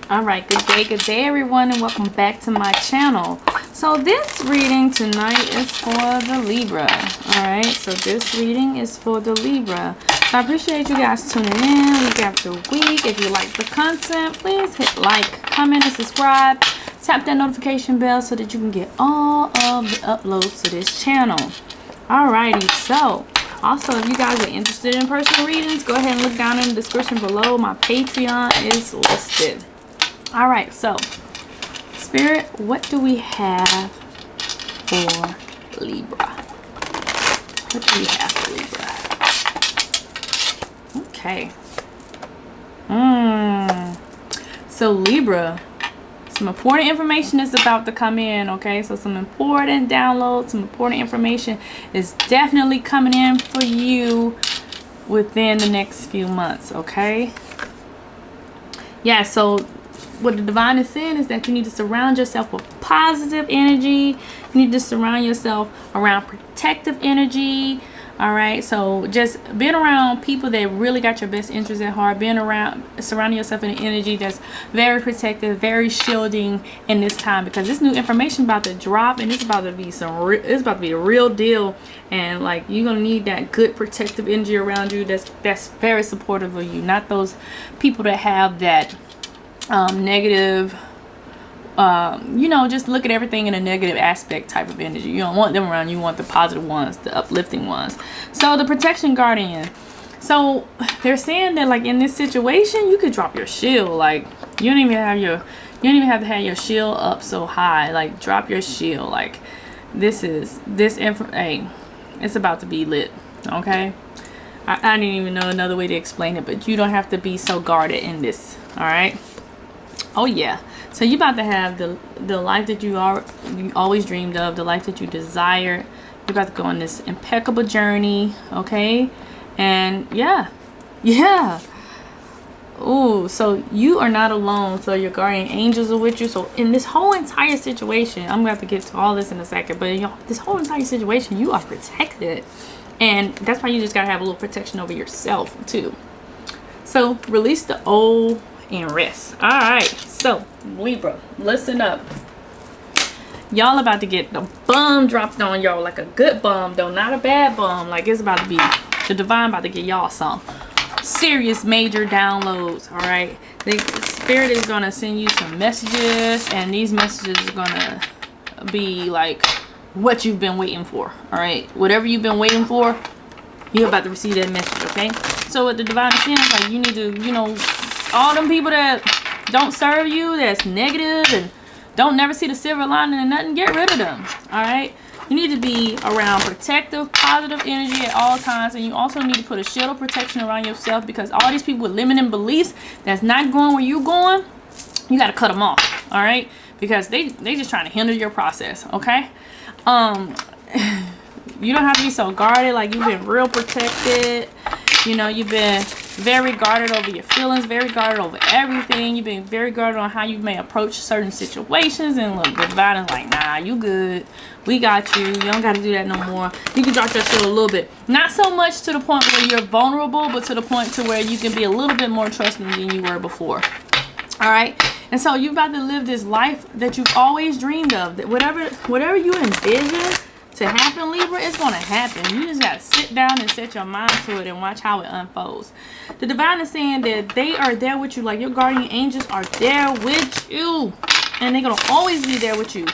All right, good day everyone, and welcome back to my channel. So this reading tonight is for the Libra. All right, so this reading is for the Libra. So I appreciate you guys tuning in week after week. If you like the content, please hit like, comment, and subscribe. Tap that notification bell so that you can get all of the uploads to this channel. Alrighty, so also if you guys are interested in personal readings, go ahead and look down in the description below. My Patreon is listed. All right, so Spirit, what do we have for Libra? What do we have for Libra? Okay. So Libra, some important information is about to come in, okay? So some important downloads, some important information is definitely coming in for you within the next few months, okay? Yeah, so what the divine is saying is that you need to surround yourself with positive energy. You need to surround yourself around protective energy. All right, so just being around people that really got your best interests at heart, surrounding yourself in an energy that's very protective, very shielding in this time, because this new information about to drop, and it's about to be it's about to be a real deal, and like you're gonna need that good protective energy around you that's very supportive of you, not those people that have that negative, just look at everything in a negative aspect type of energy. You don't want them around. You want the positive ones, the uplifting ones. So the protection guardian. So they're saying that like in this situation, you could drop your shield. Like you don't even have to have your shield up so high. Like drop your shield. Like hey, it's about to be lit. Okay. I didn't even know another way to explain it, but you don't have to be so guarded in this. All right. Oh yeah, so you're about to have the life that you always dreamed of, the life that you desired. You're about to go on this impeccable journey, okay? And yeah. Ooh, so you are not alone. So your guardian angels are with you. So in this whole entire situation, I'm gonna have to get to all this in a second, but this whole entire situation, you are protected, and that's why you just gotta have a little protection over yourself too. So release the old and rest. All right, so Libra, listen up. Y'all about to get the bomb dropped on y'all, like a good bomb though, not a bad bomb. Like it's about to be the divine about to get y'all some serious major downloads. All right, the spirit is gonna send you some messages, and these messages are gonna be like what you've been waiting for. All right, whatever you've been waiting for, you're about to receive that message. Okay, so what the divine is saying is like you need to, all them people that don't serve you, that's negative and don't never see the silver lining and nothing, get rid of them. All right, you need to be around protective, positive energy at all times, and you also need to put a shield of protection around yourself, because all these people with limiting beliefs that's not going where you're going, you got to cut them off. All right, because they just trying to hinder your process. Okay, you don't have to be so guarded. Like you've been real protected. You've been very guarded over your feelings, very guarded over everything. You've been very guarded on how you may approach certain situations. And look, the divine is like, nah, you good. We got you. You don't got to do that no more. You can drop your shield a little bit. Not so much to the point where you're vulnerable, but to the point to where you can be a little bit more trusting than you were before. All right. And so you're about to live this life that you've always dreamed of. That whatever you envision to happen, Libra, it's going to happen. You just got to sit down and set your mind to it and watch how it unfolds. The divine is saying that they are there with you. Like your guardian angels are there with you, and they're going to always be there with you.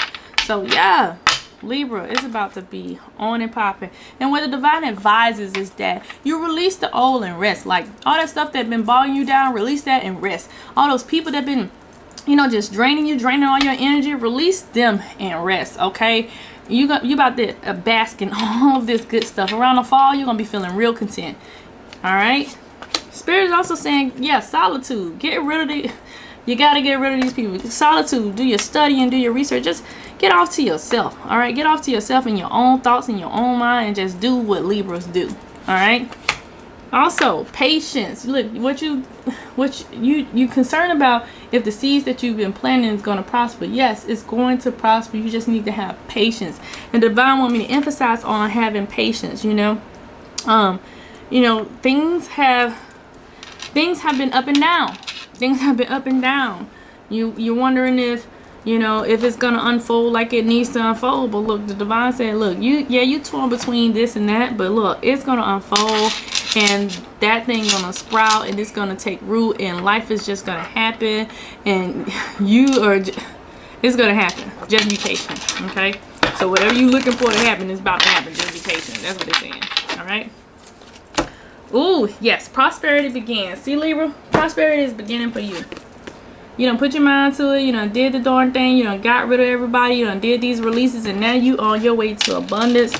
So yeah, Libra, it's about to be on and popping. And what the divine advises is that you release the old and rest. Like all that stuff that's been bogging you down, release that and rest. All those people that been, just draining all your energy, release them and rest. Okay, you about to bask in all of this good stuff. Around the fall, you're gonna be feeling real content. All right, Spirit is also saying, yeah, solitude. Get rid of you got to get rid of these people. Solitude. Do your study and do your research. Just get off to yourself. All right, get off to yourself and your own thoughts and your own mind, and just do what Libras do. All right. Also, patience. Look, what you concerned about if the seeds that you've been planting is going to prosper. Yes, it's going to prosper. You just need to have patience. And the divine want me to emphasize on having patience. Things have been up and down. Things have been up and down. You're wondering if, you know, if it's gonna unfold like it needs to unfold. But look, the divine said, look, you torn between this and that, but look, it's gonna unfold, and that thing gonna sprout, and it's gonna take root, and life is just gonna happen, and it's gonna happen. Just be patient, okay? So whatever you're looking for to happen is about to happen. Just be patient. That's what it's saying. All right. Ooh, yes, prosperity begins. See, Libra, prosperity is beginning for you. You done put your mind to it. You done did the darn thing. You done got rid of everybody. You done did these releases, and now you on your way to abundance.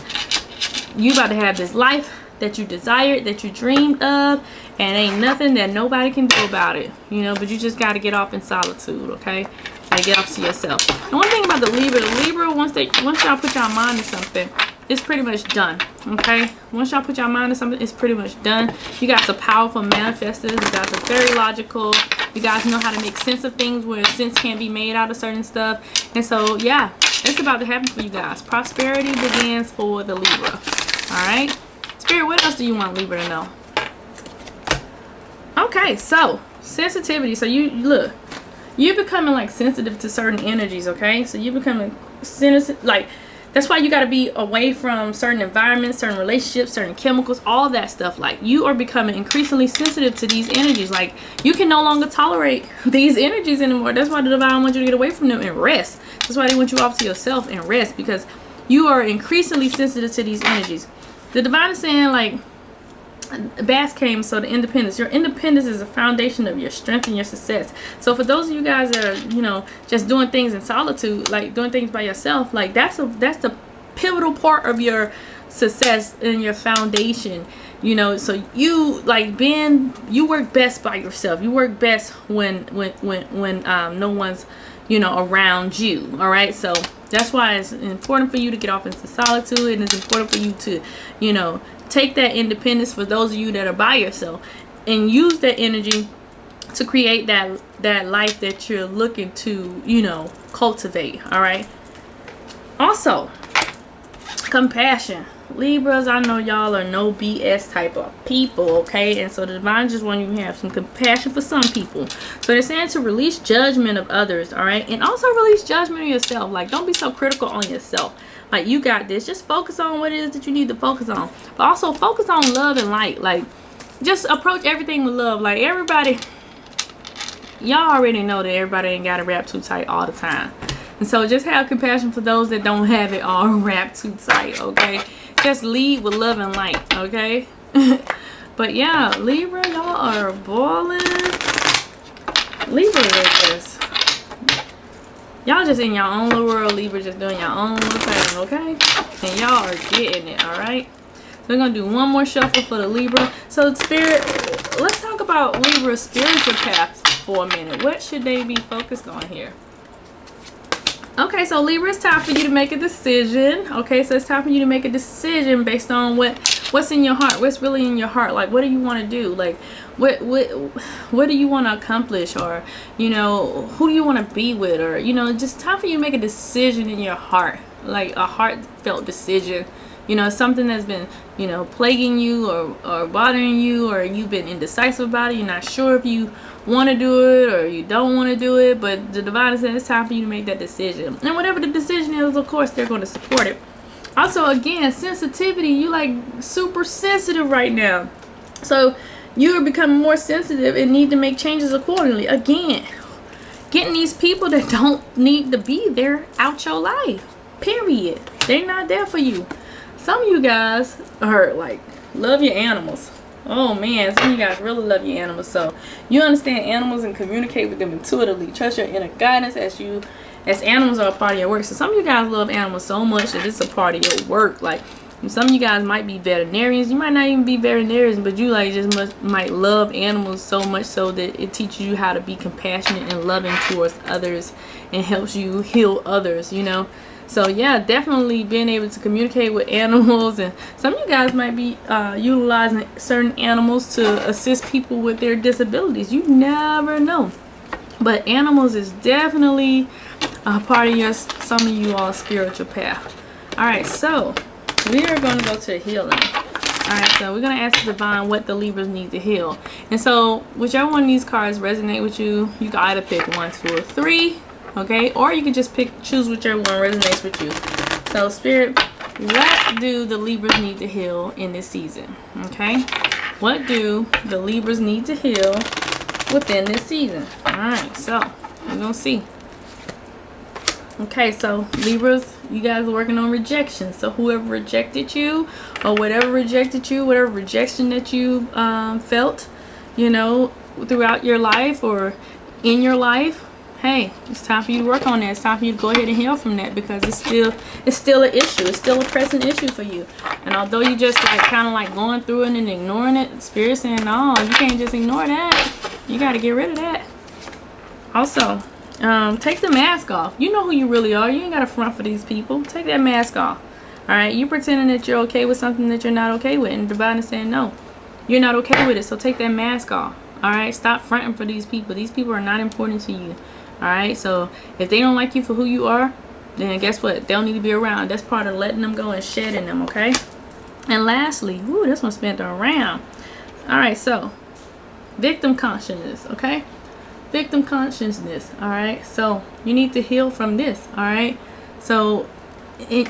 You about to have this life that you desired, that you dreamed of, and ain't nothing that nobody can do about it. You know, but you just got to get off in solitude, okay? Got to get off to yourself. And one thing about the Libra, once y'all put your mind to something, it's pretty much done, okay? Once y'all put your mind to something, it's pretty much done. You guys are powerful manifestors. You guys are very logical. You guys know how to make sense of things where sense can't be made out of certain stuff. And so, yeah, it's about to happen for you guys. Prosperity begins for the Libra, all right? Spirit, what else do you want Libra to know? Okay, so sensitivity. So you you're becoming like sensitive to certain energies, okay? So you're becoming sensitive, like, that's why you got to be away from certain environments, certain relationships, certain chemicals, all that stuff. Like, you are becoming increasingly sensitive to these energies. Like, you can no longer tolerate these energies anymore. That's why the divine wants you to get away from them and rest. That's why they want you off to yourself and rest, because you are increasingly sensitive to these energies. The divine is saying, like, Bass came, so the independence. Your independence is the foundation of your strength and your success. So for those of you guys that are, you know, just doing things in solitude, like doing things by yourself, like that's the pivotal part of your success and your foundation. You know, so you you work best by yourself. You work best when no one's, you know, around you. All right, so that's why it's important for you to get off into solitude, and it's important for you to, you know, take that independence for those of you that are by yourself, and use that energy to create that life that you're looking to, you know, cultivate. All right. Also, compassion. Libras, I know y'all are no BS type of people, okay? And so the divine just want you to have some compassion for some people. So they're saying to release judgment of others, all right? And also release judgment of yourself. Like, don't be so critical on yourself. Like, you got this. Just focus on what it is that you need to focus on. But also focus on love and light. Like, just approach everything with love. Like, everybody, y'all already know that everybody ain't got to wrap too tight all the time. And so just have compassion for those that don't have it all wrapped too tight, okay? Just lead with love and light, okay? But yeah, Libra, y'all are balling. Libra is just, y'all just in your own little world. Libra just doing your own little thing, okay? And y'all are getting it, all right? So we're gonna do one more shuffle for the Libra. So Spirit, let's talk about Libra's spiritual path for a minute. What should they be focused on here? Okay, so Libra, it's time for you to make a decision. Okay, so it's time for you to make a decision based on what's in your heart, what's really in your heart. Like, what do you want to do? Like, what do you want to accomplish? Or, you know, who do you want to be with? Or, you know, just time for you to make a decision in your heart, like a heartfelt decision. You know, something that's been, you know, plaguing you or bothering you, or you've been indecisive about it. You're not sure if you want to do it or you don't want to do it, but the divine is saying it's time for you to make that decision. And whatever the decision is, of course, they're going to support it. Also, again, sensitivity. You like super sensitive right now. So you are becoming more sensitive and need to make changes accordingly. Again, getting these people that don't need to be there out your life. Period. They're not there for you. Some of you guys are like, love your animals. Oh man, some of you guys really love your animals. So you understand animals and communicate with them intuitively. Trust your inner guidance as animals are a part of your work. So some of you guys love animals so much that it's a part of your work. Like, some of you guys might be veterinarians. You might not even be veterinarians, but you like just might love animals so much so that it teaches you how to be compassionate and loving towards others and helps you heal others, you know. So yeah, definitely being able to communicate with animals. And some of you guys might be utilizing certain animals to assist people with their disabilities. You never know. But animals is definitely a part of some of you all spiritual path. All right, so we are going to go to healing. Alright, so we're going to ask the divine what the Libras need to heal. And so, whichever one of these cards resonate with you, you can either pick 1, 2, or 3. Okay? Or you can just choose whichever one resonates with you. So, Spirit, what do the Libras need to heal in this season? Okay? What do the Libras need to heal within this season? Alright, so, we're going to see. Okay, so Libras, you guys are working on rejection. So whoever rejected you, or whatever rejected you, whatever rejection that you felt, you know, throughout your life or in your life, hey, it's time for you to work on that. It's time for you to go ahead and heal from that, because it's still an issue. It's still a present issue for you. And although you just like kind of like going through it and ignoring it, Spirit's saying, no, you can't just ignore that. You got to get rid of that. Also, take the mask off. You know who you really are. You ain't got to front for these people. Take that mask off. Alright, you pretending that you're okay with something that you're not okay with, and divine is saying no, you're not okay with it, so take that mask off. Alright, stop fronting for these people. These people are not important to you. Alright, so if they don't like you for who you are, then guess what? They'll need to be around. That's part of letting them go and shedding them, okay? And lastly, ooh, this one spent around. Alright, so victim consciousness, okay? Victim consciousness. All right, so you need to heal from this. All right, so it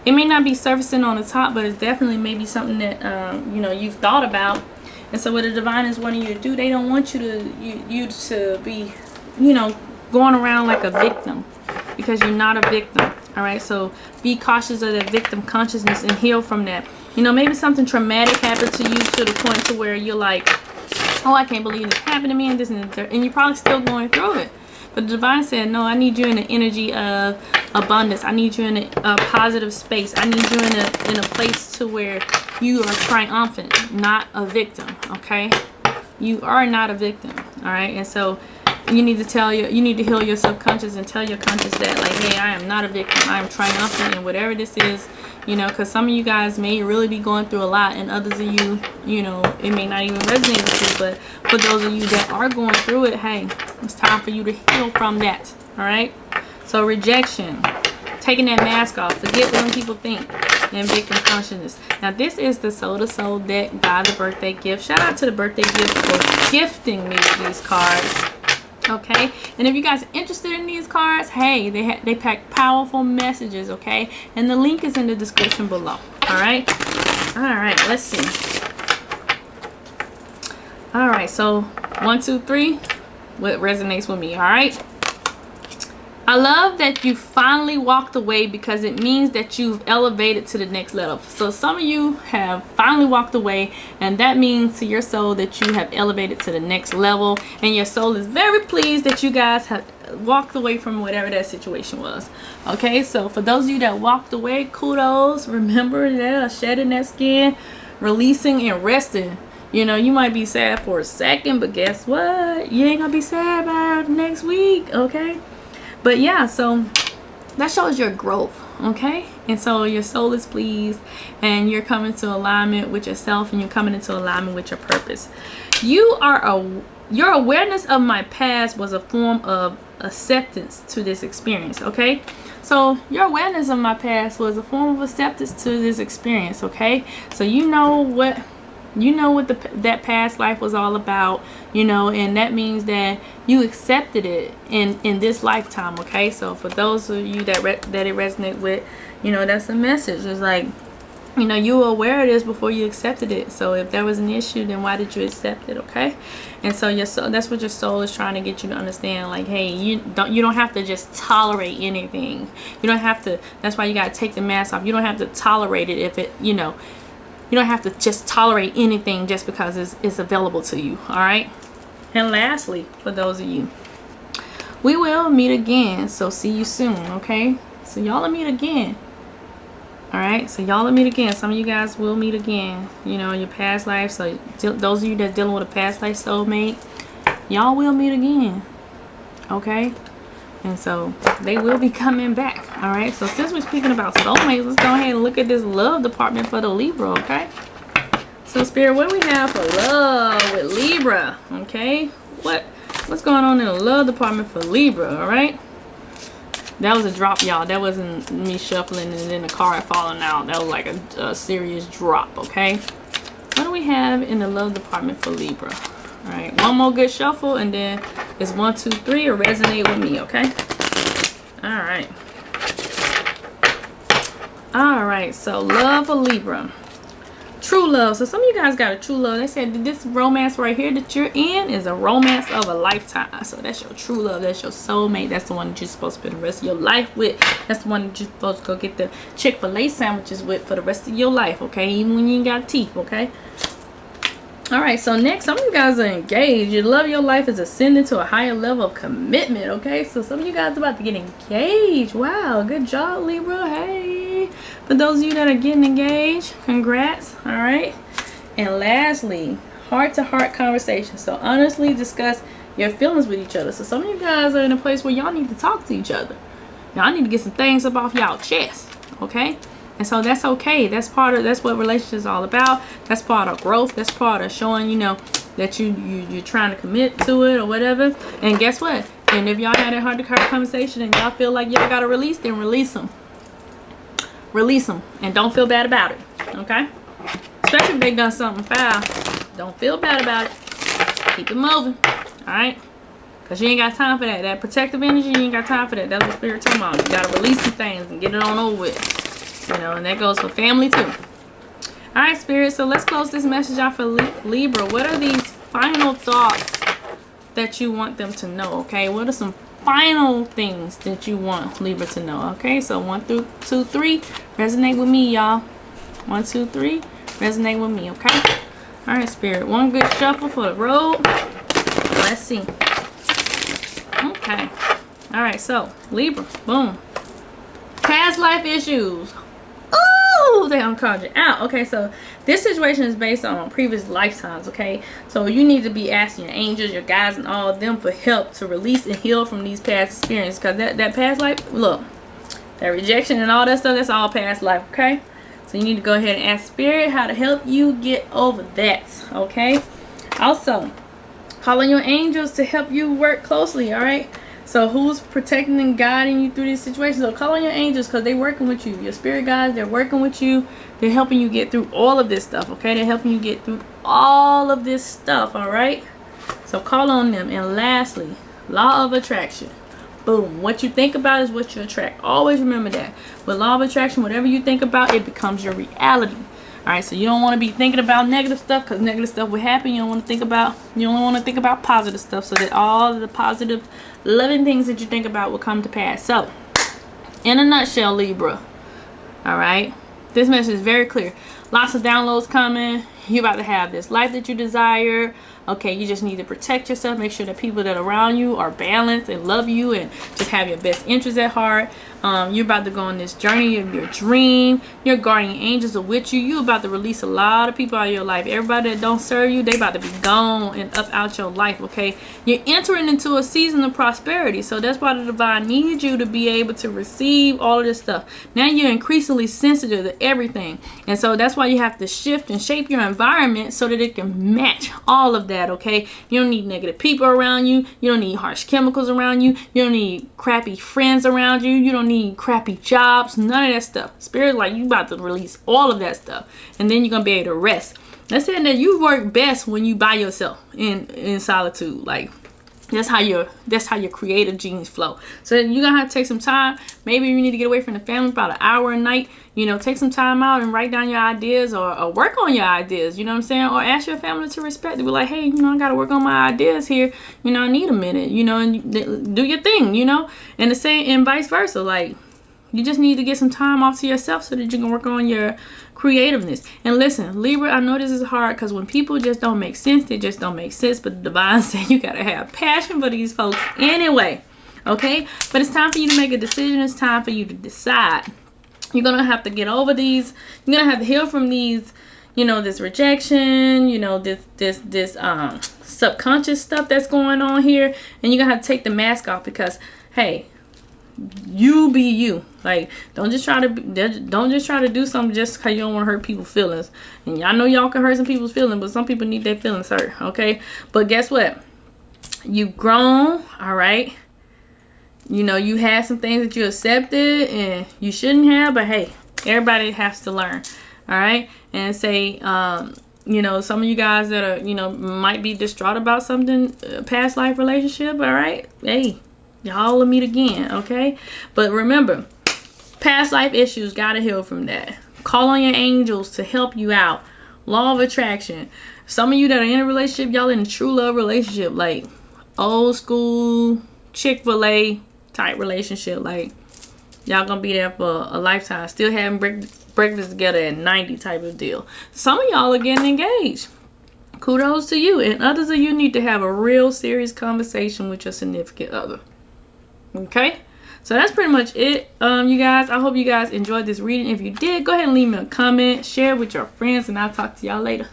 may not be surfacing on the top, but it's definitely maybe something that you know, you've thought about. And so what the divine is wanting you to do, they don't want you to be, you know, going around like a victim, because you're not a victim. All right, so be cautious of that victim consciousness and heal from that. You know, maybe something traumatic happened to you to the point to where you're like, oh, I can't believe this happened to me, and this and that, and you're probably still going through it. But the divine said, no, I need you in the energy of abundance. I need you in a positive space. I need you in a place to where you are triumphant, not a victim. Okay, you are not a victim. All right, and so you need to heal your subconscious and tell your conscious that, like, hey, I am not a victim. I am triumphant in whatever this is. You know, because some of you guys may really be going through a lot, and others of you, you know, it may not even resonate with you. But for those of you that are going through it, hey, it's time for you to heal from that. All right. So rejection, taking that mask off, forget what people think, and victim consciousness. Now this is the Soul to Soul deck by the birthday gift. Shout out to the birthday gift for gifting me with these cards. Okay, and if you guys are interested in these cards, hey, they pack powerful messages. Okay, and the link is in the description below. All right, let's see. All right, so 1, 2, 3, what resonates with me? All right, I love that you finally walked away, because it means that you've elevated to the next level. So some of you have finally walked away, and that means to your soul that you have elevated to the next level, and your soul is very pleased that you guys have walked away from whatever that situation was. Okay, so for those of you that walked away, kudos. Remember that shedding that skin, releasing and resting. You know, you might be sad for a second, but guess what? You ain't gonna be sad about next week. Okay. But yeah, so that shows your growth, okay? And so your soul is pleased, and you're coming to alignment with yourself, and you're coming into alignment with your purpose. Your awareness of my past was a form of acceptance to this experience, okay? So your awareness of my past was a form of acceptance to this experience, okay? So you know what that past life was all about, you know, and that means that you accepted it in this lifetime. Okay, so for those of you that it resonates with, you know, that's a message. It's like, you know, you were aware of this before you accepted it. So if there was an issue, then why did you accept it? Okay, and so your soul, that's what your soul is trying to get you to understand. Like, hey, you don't have to just tolerate anything. You don't have to. That's why you got to take the mask off. You don't have to tolerate it if it, you know. You don't have to just tolerate anything just because it's available to you. All right. And lastly, for those of you, we will meet again. So see you soon. Okay. So y'all will meet again. All right. So y'all will meet again. Some of you guys will meet again. You know, in your past life. So those of you that dealing with a past life soulmate, y'all will meet again. Okay. And so they will be coming back. All right. So since we're speaking about soulmates, let's go ahead and look at this love department for the Libra. Okay. So Spirit, what do we have for love with Libra? Okay. What's going on in the love department for Libra? All right. That was a drop, y'all. That wasn't me shuffling and then the card falling out. That was like a serious drop, okay? What do we have in the love department for Libra? All right, one more good shuffle, and then it's 1, 2, 3, or resonate with me, okay? All right. All right, so love for Libra. True love. So some of you guys got a true love. They said this romance right here that you're in is a romance of a lifetime. So that's your true love. That's your soulmate. That's the one that you're supposed to spend the rest of your life with. That's the one that you're supposed to go get the Chick-fil-A sandwiches with for the rest of your life, okay? Even when you ain't got teeth, okay? All right, so next, some of you guys are engaged. Your love of your life is ascending to a higher level of commitment, okay? So some of you guys are about to get engaged. Wow, good job, Libra. Hey, for those of you that are getting engaged, congrats. All right, and lastly, heart-to-heart conversation. So honestly discuss your feelings with each other. So some of you guys are in a place where y'all need to talk to each other. Y'all need to get some things up off y'all chest, okay? And so that's okay. That's what relationships are all about. That's part of growth. That's part of showing, you know, that you're trying to commit to it or whatever. And guess what? And if y'all had a heart-to-heart conversation and y'all feel like y'all gotta release, then release them. Release them, and don't feel bad about it. Okay? Especially if they done something foul. Don't feel bad about it. Keep it moving. All right? Because you ain't got time for that. That protective energy, you ain't got time for that. That's what Spirit talking about. You gotta release some things and get it on over with. You know, and that goes for family too. All right, Spirit, so let's close this message out for Libra. What are these final thoughts that you want them to know? Okay, what are some final things that you want Libra to know? Okay, so 1, 2, 3, resonate with me, y'all. 1, 2, 3, resonate with me. Okay. All right, Spirit, one good shuffle for the road. Let's see. Okay. All right, so Libra, boom. Past life issues. Ooh, they called you out. Okay, so this situation is based on previous lifetimes, okay? So you need to be asking your angels, your guides, and all of them for help to release and heal from these past experiences. Because that past life, look, that rejection and all that stuff, that's all past life, okay? So you need to go ahead and ask Spirit how to help you get over that, okay? Also, call on your angels to help you work closely, all right? So who's protecting and guiding you through these situations? So call on your angels because they're working with you. Your spirit guides, they're working with you. They're helping you get through all of this stuff, okay? They're helping you get through all of this stuff, all right? So call on them. And lastly, law of attraction. Boom. What you think about is what you attract. Always remember that. With law of attraction, whatever you think about, it becomes your reality. All right, so you don't want to be thinking about negative stuff because negative stuff will happen. You don't want to think about, you only want to think about positive stuff so that all the positive, loving things that you think about will come to pass. So, in a nutshell, Libra, all right, this message is very clear. Lots of downloads coming. You're about to have this life that you desire. Okay, you just need to protect yourself. Make sure that people that are around you are balanced and love you and just have your best interests at heart. You're about to go on this journey of your dream. Your guardian angels are with you. You're about to release a lot of people out of your life. Everybody that don't serve you, they about to be gone and up out your life, okay? You're entering into a season of prosperity. So that's why the divine needs you to be able to receive all of this stuff. Now you're increasingly sensitive to everything. And so that's why you have to shift and shape your environment so that it can match all of that, okay? You don't need negative people around you. You don't need harsh chemicals around you. You don't need crappy friends around you. You don't need crappy jobs. None of that stuff. Spirit, like, you about to release all of that stuff. And then you're going to be able to rest. Let's say that you work best when you by yourself in solitude. Like, that's how your creative genius flow. So you're gonna have to take some time. Maybe you need to get away from the family about an hour a night. You know, take some time out and write down your ideas or work on your ideas. You know what I'm saying? Or ask your family to respect it. Be like, hey, you know, I gotta work on my ideas here. You know, I need a minute. You know, and do your thing. You know, and the same and vice versa. Like, you just need to get some time off to yourself so that you can work on your creativeness. And listen, Libra, I know this is hard because when people just don't make sense, they just don't make sense. But the divine said you gotta have passion for these folks anyway. Okay? But it's time for you to make a decision. It's time for you to decide. You're gonna have to get over these. You're gonna have to heal from these, you know, this rejection, you know, this subconscious stuff that's going on here. And you're gonna have to take the mask off because, hey, you be you. Like, don't just try to do something just because you don't want to hurt people's feelings. And I know y'all can hurt some people's feelings, but some people need their feelings hurt, okay? But guess what? You've grown, all right? you know, you had some things that you accepted and you shouldn't have, but hey, everybody has to learn. All right. And say, you know, some of you guys that are, you know, might be distraught about something, past life relationship. All right. Hey, y'all will meet again. Okay. But remember, past life issues, gotta heal from that. Call on your angels to help you out. Law of attraction. Some of you that are in a relationship, y'all in a true love relationship, like old school Chick-fil-A type relationship. Like, y'all gonna be there for a lifetime. Still having breakfast together at 90 type of deal. Some of y'all are getting engaged. Kudos to you. And others of you need to have a real serious conversation with your significant other. Okay? So that's pretty much it, you guys. I hope you guys enjoyed this reading. If you did, go ahead and leave me a comment. Share it with your friends. And I'll talk to y'all later.